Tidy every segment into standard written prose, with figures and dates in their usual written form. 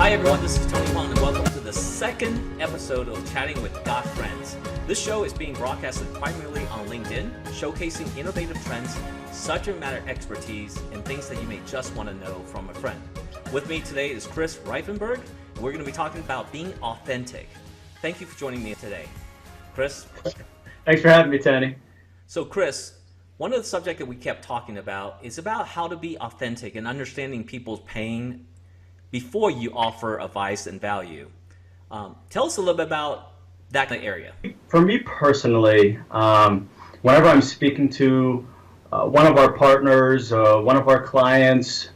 Hi everyone, this is Tony Wong and welcome to the second episode of Chatting with GotFriends. This show is being broadcasted primarily on LinkedIn, showcasing innovative trends, subject matter expertise, and things that you may just want to know from a friend. With me today is Kris Rifenburg, and we're going to be talking about being authentic. Thank you for joining me today. Kris? Thanks for having me, Tony. So Kris, one of the subjects that we kept talking about is about how to be authentic and understanding people's pain before you offer advice and value. Tell us a little bit about that area. For me personally, whenever I'm speaking to one of our partners, one of our clients,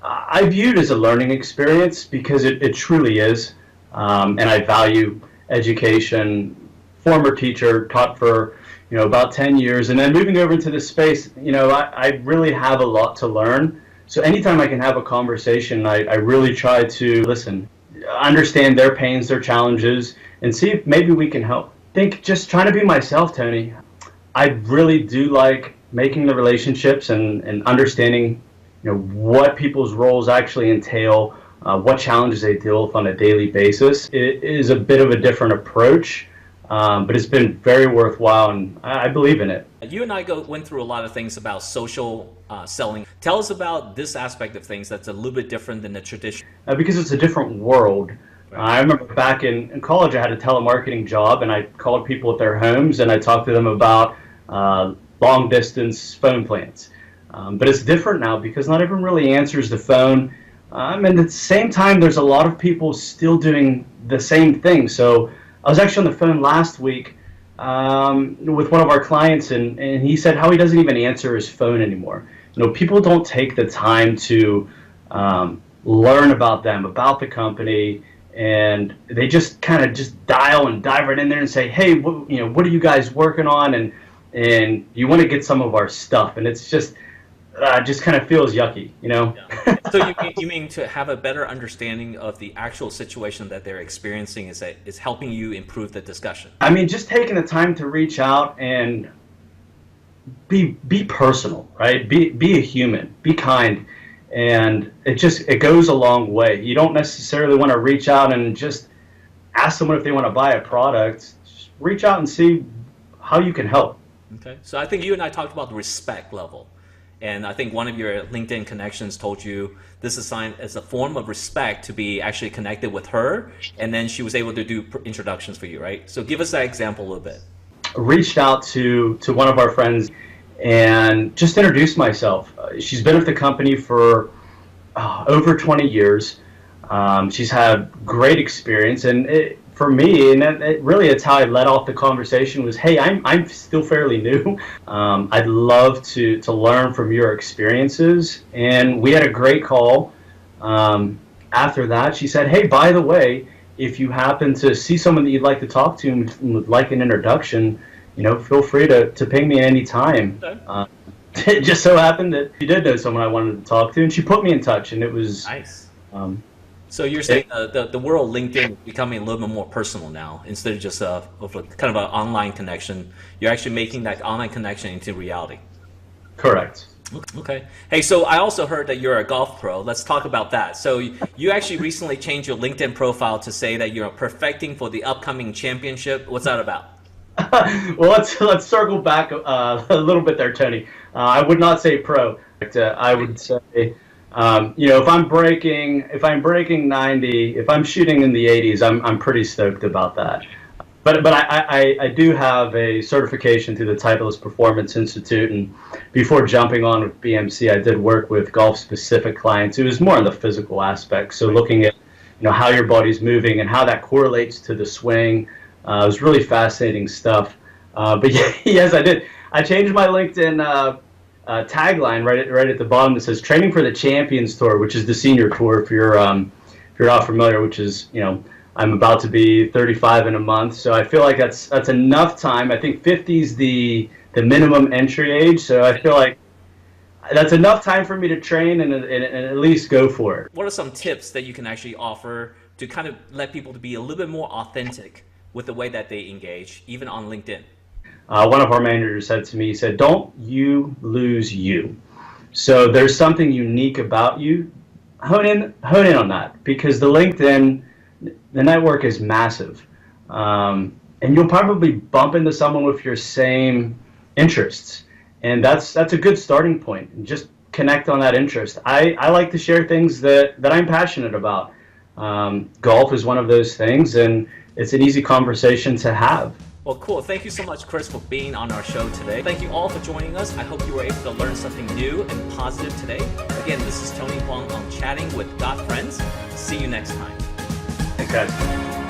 I view it as a learning experience because it truly is. And I value education. Former teacher, taught for about 10 years, and then moving over into this space, I really have a lot to learn. So anytime I can have a conversation, I really try to listen, understand their pains, their challenges, and see if maybe we can help. I think just trying to be myself, Tony. I really do like making the relationships and understanding what people's roles actually entail, what challenges they deal with on a daily basis. It is a bit of a different approach, but it's been very worthwhile, and I believe in it. You and I went through a lot of things about social selling. Tell us about this aspect of things that's a little bit different than the tradition. Because it's a different world. I remember back in college I had a telemarketing job, and I called people at their homes and I talked to them about long distance phone plans. But it's different now because not everyone really answers the phone. And at the same time, there's a lot of people still doing the same thing. So I was actually on the phone last week with one of our clients, and he said how he doesn't even answer his phone anymore. People don't take the time to learn about them, about the company, and they just kind of just dial and dive right in there and say, hey, what are you guys working on? And you want to get some of our stuff, and it's just kind of feels yucky, Yeah. So you mean to have a better understanding of the actual situation that they're experiencing is helping you improve the discussion? I mean, just taking the time to reach out and be personal, right? Be a human, be kind, and it goes a long way. You don't necessarily want to reach out and just ask someone if they want to buy a product. Just reach out and see how you can help. Okay, so I think you and I talked about the respect level. And I think one of your LinkedIn connections told you this is signed as a form of respect to be actually connected with her, and then she was able to do introductions for you, right? So give us that example a little bit. Reached out to one of our friends and just introduced myself. She's been with the company for over 20 years. She's had great experience, and for me, and it's how I led off the conversation was, hey, I'm still fairly new. I'd love to learn from your experiences. And we had a great call. After that, she said, hey, by the way, if you happen to see someone that you'd like to talk to and would like an introduction, feel free to ping me at any time. Okay. It just so happened that she did know someone I wanted to talk to, and she put me in touch, and it was nice. So you're saying the world LinkedIn is becoming a little bit more personal now, instead of just of a kind of an online connection. You're actually making that online connection into reality. Correct. Okay. Hey, so I also heard that you're a golf pro. Let's talk about that. So you actually recently changed your LinkedIn profile to say that you're perfecting for the upcoming championship. What's that about? Well, let's circle back a little bit there, Tony. I would not say pro. But, I would say. If I'm breaking 90, if I'm shooting in the 80s, I'm pretty stoked about that. But I do have a certification through the Titleist Performance Institute, and before jumping on with BMC, I did work with golf-specific clients. It was more on the physical aspect, so looking at how your body's moving and how that correlates to the swing. It was really fascinating stuff. But yes, I did. I changed my LinkedIn tagline right at the bottom that says "Training for the Champions Tour," which is the senior tour. If you're not familiar, which is I'm about to be 35 in a month, so I feel like that's enough time. I think 50 is the minimum entry age, so I feel like that's enough time for me to train and at least go for it. What are some tips that you can actually offer to kind of let people to be a little bit more authentic with the way that they engage, even on LinkedIn? One of our managers said to me, he said, "Don't you lose you." So there's something unique about you. hone in on that, because the network is massive, and you'll probably bump into someone with your same interests, and that's a good starting point. And just connect on that interest. I like to share things that I'm passionate about. Golf is one of those things, and it's an easy conversation to have. Well, cool. Thank you so much, Kris, for being on our show today. Thank you all for joining us. I hope you were able to learn something new and positive today. Again, this is Tony Huang on Chatting with GotFriends. See you next time. Thanks, guys.